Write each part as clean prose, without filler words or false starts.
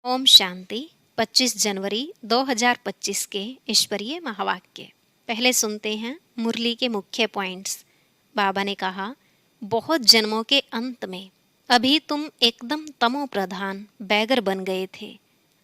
ओम शांति। 25 जनवरी 2025 के ईश्वरीय महावाक्य। पहले सुनते हैं मुरली के मुख्य पॉइंट्स। बाबा ने कहा, बहुत जन्मों के अंत में अभी तुम एकदम तमो प्रधान बैगर बन गए थे,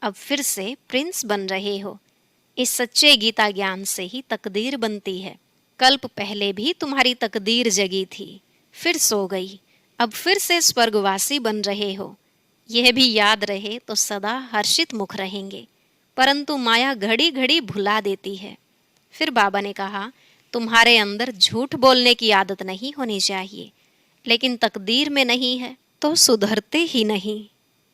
अब फिर से प्रिंस बन रहे हो। इस सच्चे गीता ज्ञान से ही तकदीर बनती है। कल्प पहले भी तुम्हारी तकदीर जगी थी, फिर सो गई, अब फिर से स्वर्गवासी बन रहे हो। यह भी याद रहे तो सदा हर्षित मुख रहेंगे, परंतु माया घड़ी घड़ी भुला देती है। फिर बाबा ने कहा, तुम्हारे अंदर झूठ बोलने की आदत नहीं होनी चाहिए, लेकिन तकदीर में नहीं है तो सुधरते ही नहीं।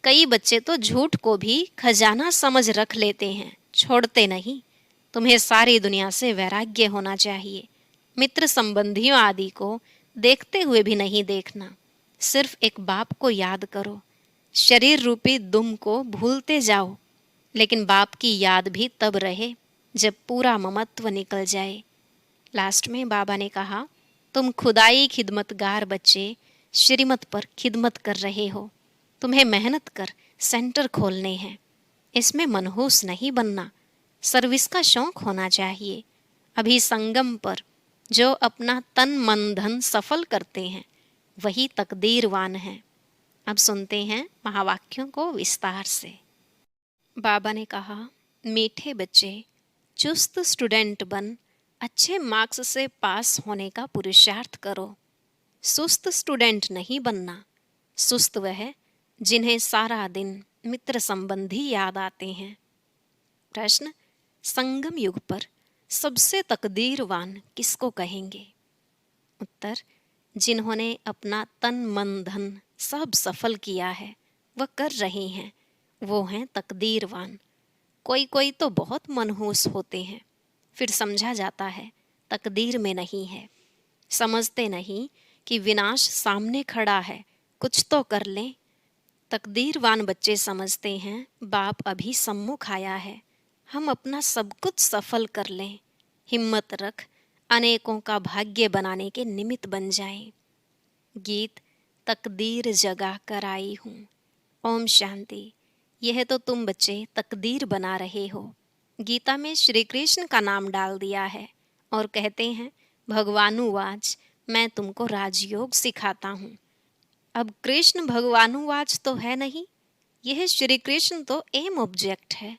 कई बच्चे तो झूठ को भी खजाना समझ रख लेते हैं, छोड़ते नहीं। तुम्हें सारी दुनिया से वैराग्य होना चाहिए। मित्र संबंधियों आदि को देखते हुए भी नहीं देखना, सिर्फ एक बाप को याद करो। शरीर रूपी दुम को भूलते जाओ, लेकिन बाप की याद भी तब रहे जब पूरा ममत्व निकल जाए। लास्ट में बाबा ने कहा, तुम खुदाई खिदमतगार बच्चे श्रीमत पर खिदमत कर रहे हो। तुम्हें मेहनत कर सेंटर खोलने हैं। इसमें मनहूस नहीं बनना, सर्विस का शौक होना चाहिए। अभी संगम पर जो अपना तन मन धन सफल करते हैं वही तकदीरवान हैं। अब सुनते हैं महावाक्यों को विस्तार से। बाबा ने कहा, मीठे बच्चे, चुस्त स्टूडेंट बन अच्छे मार्क्स से पास होने का पुरुषार्थ करो। सुस्त स्टूडेंट नहीं बनना। सुस्त वह जिन्हें सारा दिन मित्र संबंधी याद आते हैं। प्रश्न, संगम युग पर सबसे तकदीरवान किसको कहेंगे? उत्तर, जिन्होंने अपना तन मन धन सब सफल किया है, वह कर रहे हैं, वो हैं तकदीरवान। कोई कोई तो बहुत मनहूस होते हैं, फिर समझा जाता है तकदीर में नहीं है। समझते नहीं कि विनाश सामने खड़ा है, कुछ तो कर लें। तकदीरवान बच्चे समझते हैं बाप अभी सम्मुख आया है, हम अपना सब कुछ सफल कर लें। हिम्मत रख, अनेकों का भाग्य बनाने के निमित्त बन जाएं। गीत तकदीर जगा कर आई हूँ। ओम शांति। यह तो तुम बच्चे तकदीर बना रहे हो। गीता में श्री कृष्ण का नाम डाल दिया है और कहते हैं, भगवानुवाच, मैं तुमको राजयोग सिखाता हूँ। अब कृष्ण भगवानुवाच तो है नहीं, यह श्री कृष्ण तो एम ऑब्जेक्ट है।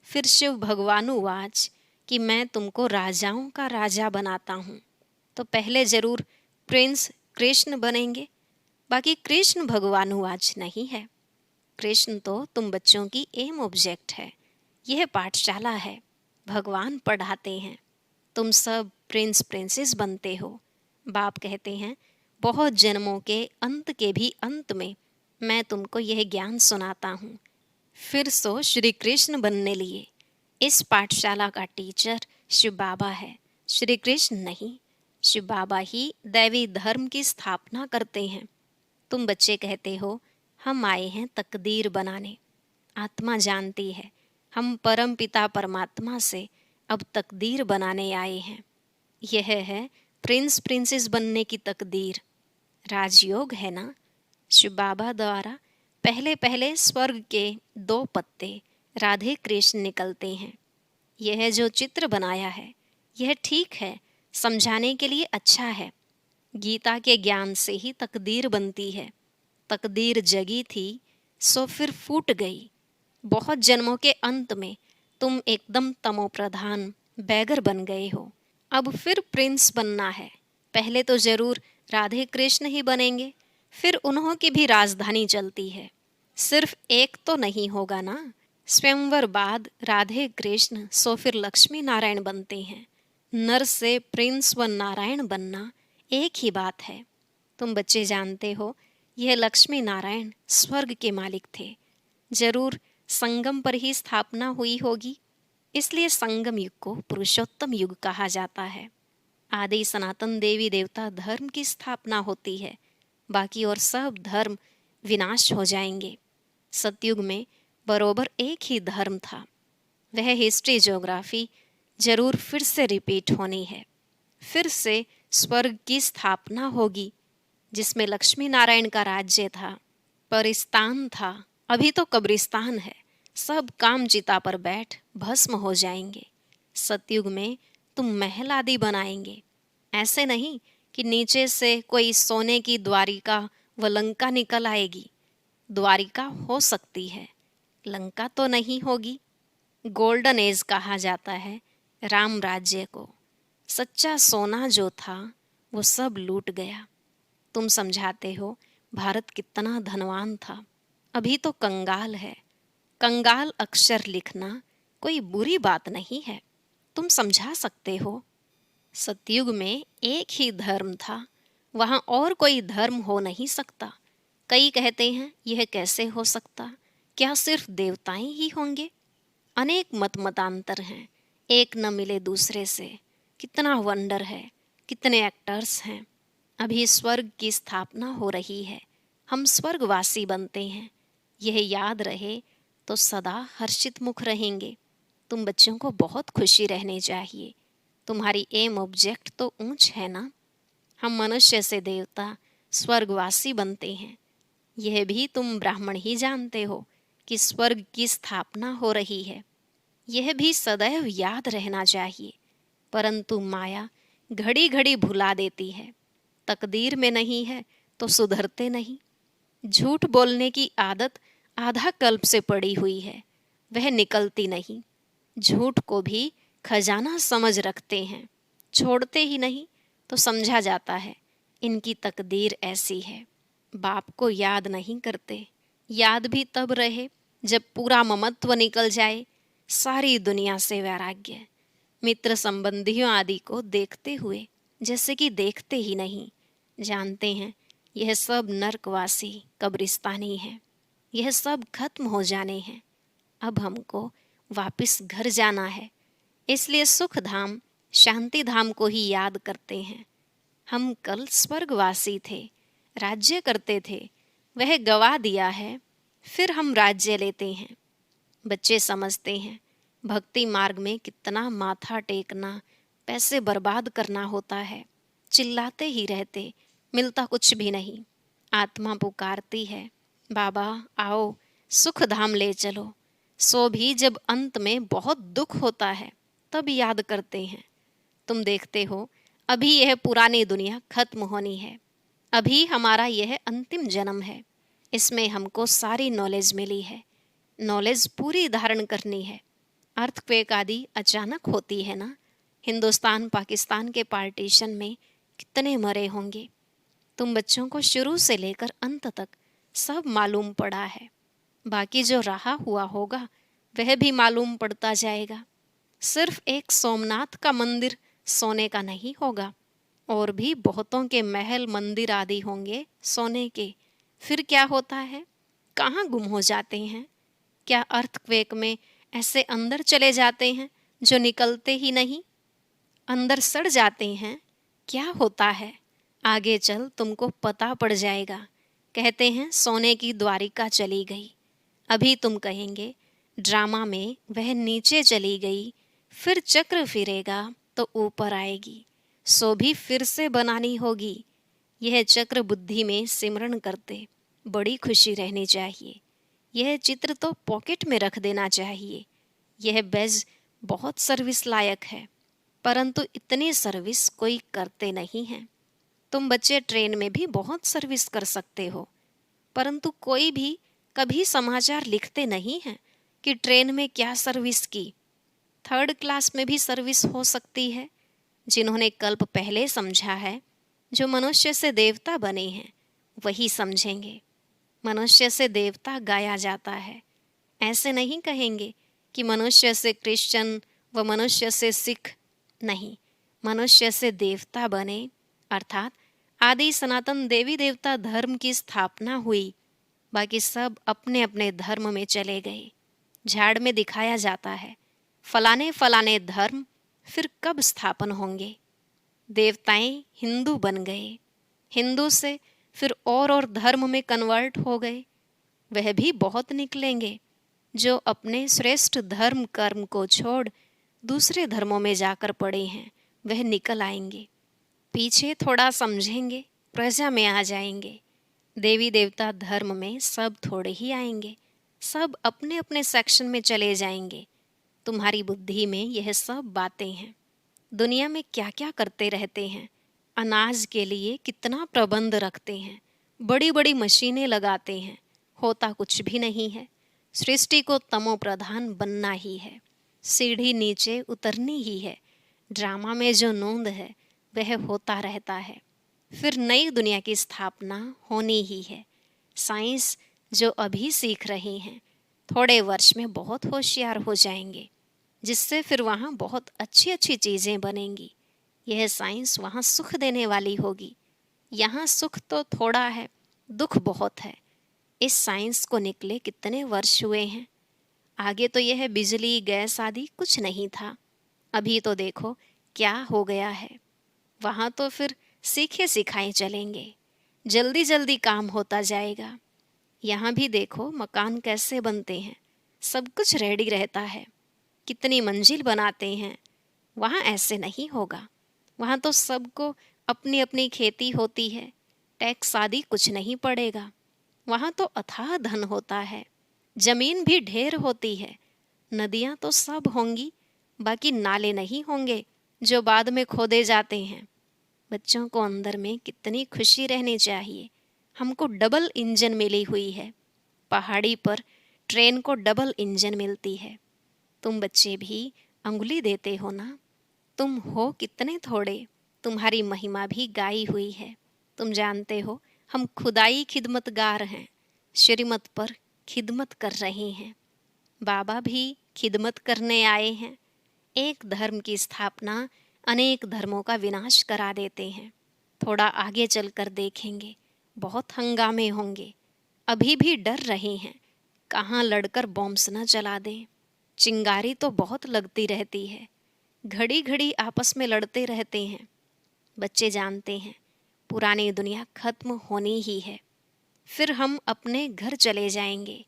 फिर शिव भगवानुवाच कि मैं तुमको राजाओं का राजा बनाता हूँ, तो पहले जरूर प्रिंस कृष्ण बनेंगे। बाकी कृष्ण भगवानुवाच नहीं है। कृष्ण तो तुम बच्चों की एम ऑब्जेक्ट है। यह पाठशाला है, भगवान पढ़ाते हैं, तुम सब प्रिंस प्रिंसेस बनते हो। बाप कहते हैं, बहुत जन्मों के अंत के भी अंत में मैं तुमको यह ज्ञान सुनाता हूँ। फिर सो श्री कृष्ण बनने लिए। इस पाठशाला का टीचर शिव बाबा है, श्री कृष्ण नहीं। शिव बाबा ही दैवी धर्म की स्थापना करते हैं। तुम बच्चे कहते हो, हम आए हैं तकदीर बनाने। आत्मा जानती है हम परम पिता परमात्मा से अब तकदीर बनाने आए हैं। यह है प्रिंस प्रिंसेस बनने की तकदीर। राजयोग है ना। शिव बाबा द्वारा पहले पहले स्वर्ग के 2 पत्ते राधे कृष्ण निकलते हैं। यह जो चित्र बनाया है यह ठीक है, समझाने के लिए अच्छा है। गीता के ज्ञान से ही तकदीर बनती है। तकदीर जगी थी सो फिर फूट गई। बहुत जन्मों के अंत में तुम एकदम तमो प्रधान बैगर बन गए हो, अब फिर प्रिंस बनना है। पहले तो जरूर राधे कृष्ण ही बनेंगे, फिर उन्हों की भी राजधानी चलती है। सिर्फ एक तो नहीं होगा ना। स्वयंवर बाद राधे कृष्ण सो फिर लक्ष्मी नारायण बनते हैं। नर से प्रिंस व नारायण बनना एक ही बात है। तुम बच्चे जानते हो यह लक्ष्मी नारायण स्वर्ग के मालिक थे। जरूर संगम पर ही स्थापना हुई होगी, इसलिए संगम युग को पुरुषोत्तम युग कहा जाता है। आदि सनातन देवी देवता धर्म की स्थापना होती है, बाकी और सब धर्म विनाश हो जाएंगे। सतयुग में बरोबर एक ही धर्म था। वह हिस्ट्री ज्योग्राफी जरूर फिर से रिपीट होनी है। फिर से स्वर्ग की स्थापना होगी, जिसमें लक्ष्मी नारायण का राज्य था, परिस्तान था, अभी तो कब्रिस्तान है। सब काम चिता पर बैठ भस्म हो जाएंगे। सतयुग में तुम महल आदि बनाएंगे। ऐसे नहीं कि नीचे से कोई सोने की द्वारिका व लंका निकल आएगी। द्वारिका हो सकती है, लंका तो नहीं होगी। गोल्डन एज कहा जाता है राम राज्य को। सच्चा सोना जो था वो सब लूट गया। तुम समझाते हो भारत कितना धनवान था, अभी तो कंगाल है। कंगाल अक्षर लिखना कोई बुरी बात नहीं है, तुम समझा सकते हो। सतयुग में एक ही धर्म था, वहाँ और कोई धर्म हो नहीं सकता। कई कहते हैं यह कैसे हो सकता, क्या सिर्फ देवताएं ही होंगे? अनेक मत मतांतर हैं, एक न मिले दूसरे से। कितना वंडर है, कितने एक्टर्स हैं। अभी स्वर्ग की स्थापना हो रही है, हम स्वर्गवासी बनते हैं। यह याद रहे तो सदा हर्षित मुख रहेंगे। तुम बच्चों को बहुत खुशी रहनी चाहिए। तुम्हारी एम ऑब्जेक्ट तो ऊंच है ना। हम मनुष्य से देवता स्वर्गवासी बनते हैं। यह भी तुम ब्राह्मण ही जानते हो कि स्वर्ग की स्थापना हो रही है। यह भी सदैव याद रहना चाहिए। परंतु माया घड़ी घड़ी भुला देती है। तकदीर में नहीं है तो सुधरते नहीं। झूठ बोलने की आदत आधा कल्प से पड़ी हुई है, वह निकलती नहीं। झूठ को भी खजाना समझ रखते हैं, छोड़ते ही नहीं। तो समझा जाता है इनकी तकदीर ऐसी है। बाप को याद नहीं करते। याद भी तब रहे जब पूरा ममत्व निकल जाए, सारी दुनिया से वैराग्य। मित्र संबंधियों आदि को देखते हुए जैसे कि देखते ही नहीं। जानते हैं यह सब नरकवासी कब्रिस्तानी है, यह सब खत्म हो जाने हैं। अब हमको वापस घर जाना है, इसलिए सुख धाम शांति धाम को ही याद करते हैं। हम कल स्वर्गवासी थे, राज्य करते थे, वह गवा दिया है, फिर हम राज्य लेते हैं। बच्चे समझते हैं भक्ति मार्ग में कितना माथा टेकना, पैसे बर्बाद करना होता है। चिल्लाते ही रहते, मिलता कुछ भी नहीं। आत्मा पुकारती है, बाबा आओ सुख धाम ले चलो। सो भी जब अंत में बहुत दुख होता है तब याद करते हैं। तुम देखते हो अभी यह पुरानी दुनिया खत्म होनी है। अभी हमारा यह अंतिम जन्म है, इसमें हमको सारी नॉलेज मिली है। नॉलेज पूरी धारण करनी है। अर्थक्वेक आदि अचानक होती है ना। हिंदुस्तान पाकिस्तान के पार्टीशन में कितने मरे होंगे। तुम बच्चों को शुरू से लेकर अंत तक सब मालूम पड़ा है। बाकी जो रहा हुआ होगा वह भी मालूम पड़ता जाएगा। सिर्फ एक सोमनाथ का मंदिर सोने का नहीं होगा, और भी बहुतों के महल मंदिर आदि होंगे सोने के। फिर क्या होता है, कहाँ गुम हो जाते हैं? क्या अर्थक्वेक में ऐसे अंदर चले जाते हैं जो निकलते ही नहीं? अंदर सड़ जाते हैं? क्या होता है आगे चल तुमको पता पड़ जाएगा। कहते हैं सोने की द्वारिका चली गई। अभी तुम कहेंगे ड्रामा में वह नीचे चली गई, फिर चक्र फिरेगा तो ऊपर आएगी, सो भी फिर से बनानी होगी। यह चक्र बुद्धि में सिमरण करते बड़ी खुशी रहनी चाहिए। यह चित्र तो पॉकेट में रख देना चाहिए। यह बैज बहुत सर्विस लायक है, परंतु इतनी सर्विस कोई करते नहीं है। तुम बच्चे ट्रेन में भी बहुत सर्विस कर सकते हो, परंतु कोई भी कभी समाचार लिखते नहीं हैं कि ट्रेन में क्या सर्विस की। थर्ड क्लास में भी सर्विस हो सकती है। जिन्होंने कल्प पहले समझा है, जो मनुष्य से देवता बने हैं, वही समझेंगे। मनुष्य से देवता गाया जाता है। ऐसे नहीं कहेंगे कि मनुष्य से क्रिश्चियन व मनुष्य से सिख। नहीं, मनुष्य से देवता बने, अर्थात आदि सनातन देवी देवता धर्म की स्थापना हुई। बाकी सब अपने अपने धर्म में चले गए। झाड़ में दिखाया जाता है फलाने फलाने धर्म फिर कब स्थापन होंगे। देवताएं हिंदू बन गए, हिंदू से फिर और धर्म में कन्वर्ट हो गए। वह भी बहुत निकलेंगे जो अपने श्रेष्ठ धर्म कर्म को छोड़ दूसरे धर्मों में जाकर पड़े हैं, वह निकल आएंगे। पीछे थोड़ा समझेंगे, प्रजा में आ जाएंगे। देवी देवता धर्म में सब थोड़े ही आएंगे। सब अपने अपने सेक्शन में चले जाएंगे। तुम्हारी बुद्धि में यह सब बातें हैं। दुनिया में क्या क्या करते रहते हैं, अनाज के लिए कितना प्रबंध रखते हैं, बड़ी बड़ी मशीनें लगाते हैं, होता कुछ भी नहीं है। सृष्टि को तमो प्रधान बनना ही है, सीढ़ी नीचे उतरनी ही है। ड्रामा में जो नोंद है वह होता रहता है, फिर नई दुनिया की स्थापना होनी ही है। साइंस जो अभी सीख रहे हैं, थोड़े वर्ष में बहुत होशियार हो जाएंगे, जिससे फिर वहाँ बहुत अच्छी अच्छी चीज़ें बनेंगी। यह साइंस वहाँ सुख देने वाली होगी। यहाँ सुख तो थोड़ा है, दुख बहुत है। इस साइंस को निकले कितने वर्ष हुए हैं। आगे तो यह बिजली गैस आदि कुछ नहीं था, अभी तो देखो क्या हो गया है। वहाँ तो फिर सीखे सिखाए चलेंगे, जल्दी जल्दी काम होता जाएगा। यहाँ भी देखो मकान कैसे बनते हैं, सब कुछ रेडी रहता है, कितनी मंजिल बनाते हैं। वहाँ ऐसे नहीं होगा, वहाँ तो सबको अपनी अपनी खेती होती है, टैक्स आदि कुछ नहीं पड़ेगा। वहाँ तो अथाह धन होता है, जमीन भी ढेर होती है, नदियाँ तो सब होंगी, बाकी नाले नहीं होंगे जो बाद में खोदे जाते हैं। बच्चों को अंदर में कितनी खुशी रहनी चाहिए। हमको डबल इंजन मिली हुई है, पहाड़ी पर ट्रेन को डबल इंजन मिलती है। तुम बच्चे भी अंगुली देते हो ना, तुम हो कितने थोड़े, तुम्हारी महिमा भी गाई हुई है। तुम जानते हो हम खुदाई खिदमतगार हैं, श्रीमत पर खिदमत कर रहे हैं। बाबा भी खिदमत करने आए हैं। एक धर्म की स्थापना अनेक धर्मों का विनाश करा देते हैं। थोड़ा आगे चलकर देखेंगे, बहुत हंगामे होंगे। अभी भी डर रहे हैं, कहाँ लड़कर बॉम्ब्स न चला दें। चिंगारी तो बहुत लगती रहती है, घड़ी घड़ी आपस में लड़ते रहते हैं। बच्चे जानते हैं पुरानी दुनिया खत्म होनी ही है, फिर हम अपने घर चले जाएंगे।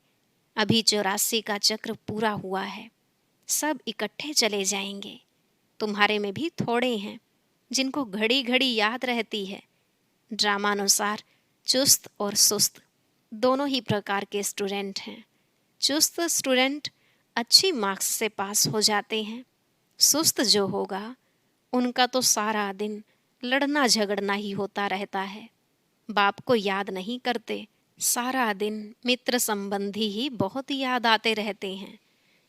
अभी 84 का चक्र पूरा हुआ है, सब इकट्ठे चले जाएंगे। तुम्हारे में भी थोड़े हैं जिनको घड़ी घड़ी याद रहती है। ड्रामानुसार चुस्त और सुस्त दोनों ही प्रकार के स्टूडेंट हैं। चुस्त स्टूडेंट अच्छी मार्क्स से पास हो जाते हैं, सुस्त जो होगा उनका तो सारा दिन लड़ना झगड़ना ही होता रहता है। बाप को याद नहीं करते, सारा दिन मित्र संबंधी ही बहुत याद आते रहते हैं।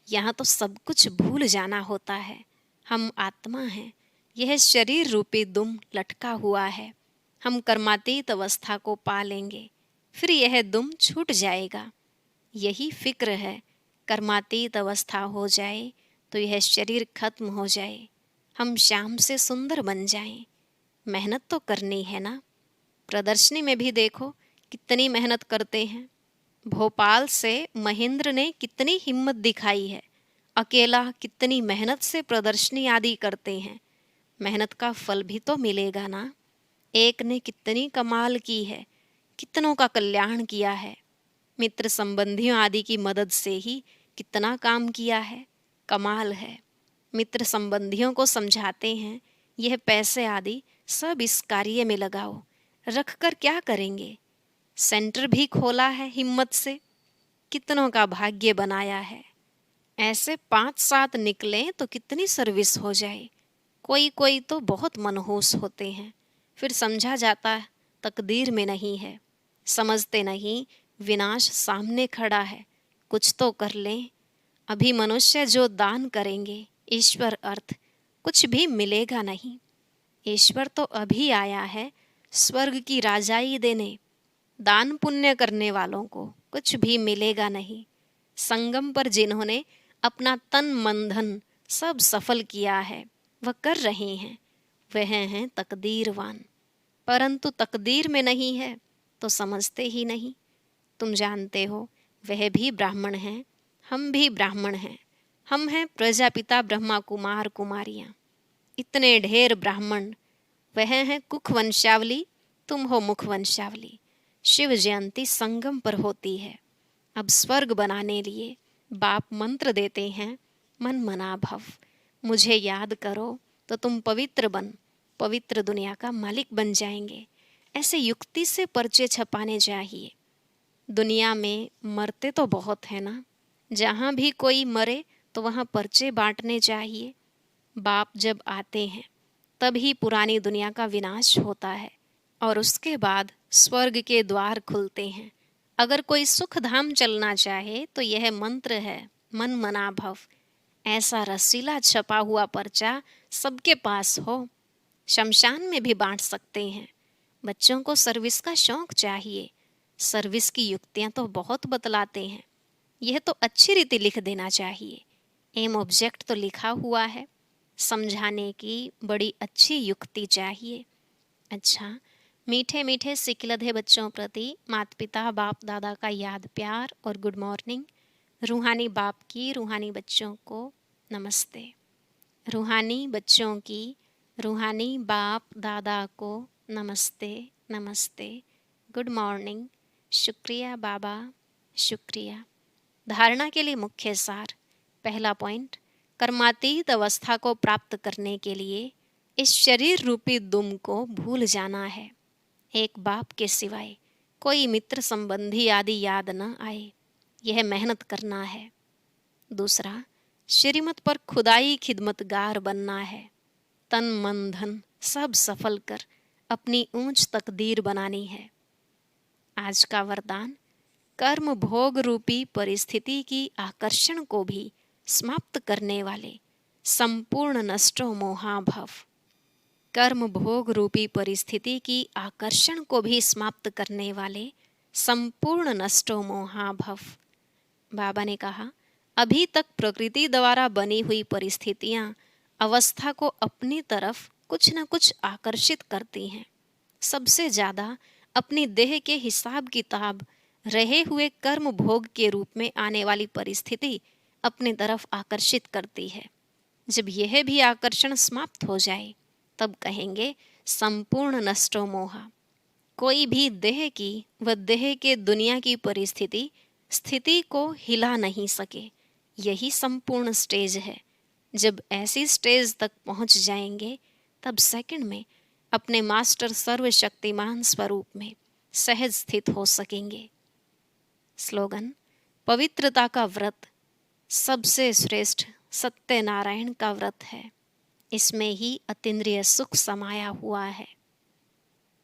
यहाँ तो सब कुछ भूल जाना होता है। हम आत्मा हैं, यह शरीर रूपी दुम लटका हुआ है। हम कर्मातीत अवस्था को पा लेंगे, फिर यह दुम छूट जाएगा। यही फिक्र है, कर्मातीत अवस्था हो जाए तो यह शरीर खत्म हो जाए, हम श्याम से सुंदर बन जाएं। मेहनत तो करनी है ना। प्रदर्शनी में भी देखो कितनी मेहनत करते हैं। भोपाल से महेंद्र ने कितनी हिम्मत दिखाई है, अकेला कितनी मेहनत से प्रदर्शनी आदि करते हैं। मेहनत का फल भी तो मिलेगा ना। एक ने कितनी कमाल की है, कितनों का कल्याण किया है, मित्र संबंधियों आदि की मदद से ही कितना काम किया है, कमाल है। मित्र संबंधियों को समझाते हैं यह पैसे आदि सब इस कार्य में लगाओ, रख कर क्या करेंगे। सेंटर भी खोला है हिम्मत से, कितनों का भाग्य बनाया है। ऐसे 5-7 निकले तो कितनी सर्विस हो जाए। कोई कोई तो बहुत मनहूस होते हैं, फिर समझा जाता है तकदीर में नहीं है। समझते नहीं विनाश सामने खड़ा है, कुछ तो कर लें। अभी मनुष्य जो दान करेंगे ईश्वर अर्थ कुछ भी मिलेगा नहीं। ईश्वर तो अभी आया है स्वर्ग की राजाई देने, दान पुण्य करने वालों को कुछ भी मिलेगा नहीं। संगम पर जिन्होंने अपना तन मन धन सब सफल किया है वह कर रहे हैं, वह हैं तकदीरवान। परंतु तकदीर में नहीं है तो समझते ही नहीं। तुम जानते हो वह भी ब्राह्मण हैं, हम भी ब्राह्मण हैं। हम हैं प्रजापिता ब्रह्मा कुमार कुमारियाँ, इतने ढेर ब्राह्मण। वह हैं कुख वंशावली, तुम हो मुख वंशावली। शिव जयंती संगम पर होती है। अब स्वर्ग बनाने लिए बाप मंत्र देते हैं, मन मना भव, मुझे याद करो तो तुम पवित्र बन, पवित्र दुनिया का मालिक बन जाएंगे। ऐसे युक्ति से पर्चे छपाने चाहिए। दुनिया में मरते तो बहुत हैं ना, जहाँ भी कोई मरे तो वहाँ पर्चे बांटने चाहिए। बाप जब आते हैं तभी पुरानी दुनिया का विनाश होता है और उसके बाद स्वर्ग के द्वार खुलते हैं। अगर कोई सुख धाम चलना चाहे तो यह मंत्र है, मन मना भव। ऐसा रसीला छपा हुआ पर्चा सबके पास हो, शमशान में भी बांट सकते हैं। बच्चों को सर्विस का शौक चाहिए। सर्विस की युक्तियां तो बहुत बतलाते हैं, यह तो अच्छी रीति लिख देना चाहिए। एम ऑब्जेक्ट तो लिखा हुआ है, समझाने की बड़ी अच्छी युक्ति चाहिए। अच्छा, मीठे मीठे सिकलधे बच्चों प्रति माता पिता बाप दादा का याद प्यार और गुड मॉर्निंग। रूहानी बाप की रूहानी बच्चों को नमस्ते। रूहानी बच्चों की रूहानी बाप दादा को नमस्ते नमस्ते, गुड मॉर्निंग, शुक्रिया बाबा, शुक्रिया। धारणा के लिए मुख्य सार। पहला पॉइंट, कर्मातीत अवस्था को प्राप्त करने के लिए इस शरीर रूपी दुम को भूल जाना है। एक बाप के सिवाय कोई मित्र संबंधी आदि याद न आए, यह मेहनत करना है। दूसरा, श्रीमत पर खुदाई खिदमतगार बनना है। तन मन धन सब सफल कर अपनी ऊंच तकदीर बनानी है। आज का वरदान, कर्म भोग रूपी परिस्थिति की आकर्षण को भी समाप्त करने वाले संपूर्ण नष्टो मोहाभव। कर्म भोग रूपी परिस्थिति की आकर्षण को भी समाप्त करने वाले संपूर्ण नष्टो मोहाभव। बाबा ने कहा, अभी तक प्रकृति द्वारा बनी हुई परिस्थितियां अवस्था को अपनी तरफ कुछ न कुछ आकर्षित करती हैं। सबसे ज़्यादा अपनी देह के हिसाब किताब रहे हुए कर्म भोग के रूप में आने वाली परिस्थिति अपनी तरफ आकर्षित करती है। जब यह भी आकर्षण समाप्त हो जाए तब कहेंगे संपूर्ण नष्टो मोहा। कोई भी देह की व देह के दुनिया की परिस्थिति स्थिति को हिला नहीं सके। यही संपूर्ण स्टेज है। जब ऐसी स्टेज तक पहुंच जाएंगे तब सेकंड में अपने मास्टर सर्वशक्तिमान स्वरूप में सहज स्थित हो सकेंगे। स्लोगन, पवित्रता का व्रत सबसे श्रेष्ठ सत्यनारायण का व्रत है। इसमें ही अतीन्द्रिय सुख समाया हुआ है।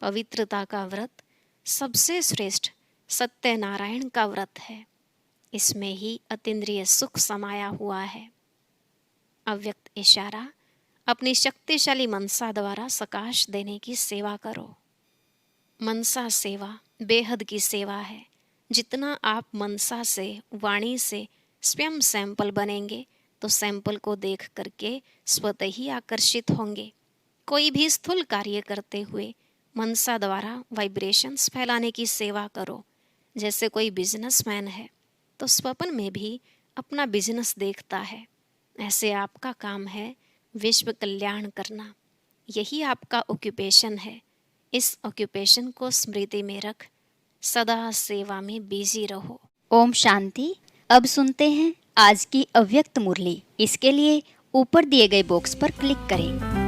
पवित्रता का व्रत सबसे श्रेष्ठ सत्यनारायण का व्रत है। इसमें ही अतीन्द्रिय सुख समाया हुआ है। अव्यक्त इशारा, अपनी शक्तिशाली मनसा द्वारा सकाश देने की सेवा करो। मनसा सेवा बेहद की सेवा है। जितना आप मनसा से वाणी से स्वयं सैंपल बनेंगे तो सैंपल को देख करके स्वतः ही आकर्षित होंगे। कोई भी स्थूल कार्य करते हुए मनसा द्वारा वाइब्रेशंस फैलाने की सेवा करो। जैसे कोई बिजनेसमैन है तो स्वप्न में भी अपना बिजनेस देखता है, ऐसे आपका काम है विश्व कल्याण करना। यही आपका ऑक्यूपेशन है। इस ऑक्यूपेशन को स्मृति में रख सदा सेवा में बिजी रहो। ओम शांति। अब सुनते हैं आज की अव्यक्त मुरली। इसके लिए ऊपर दिए गए बॉक्स पर क्लिक करें।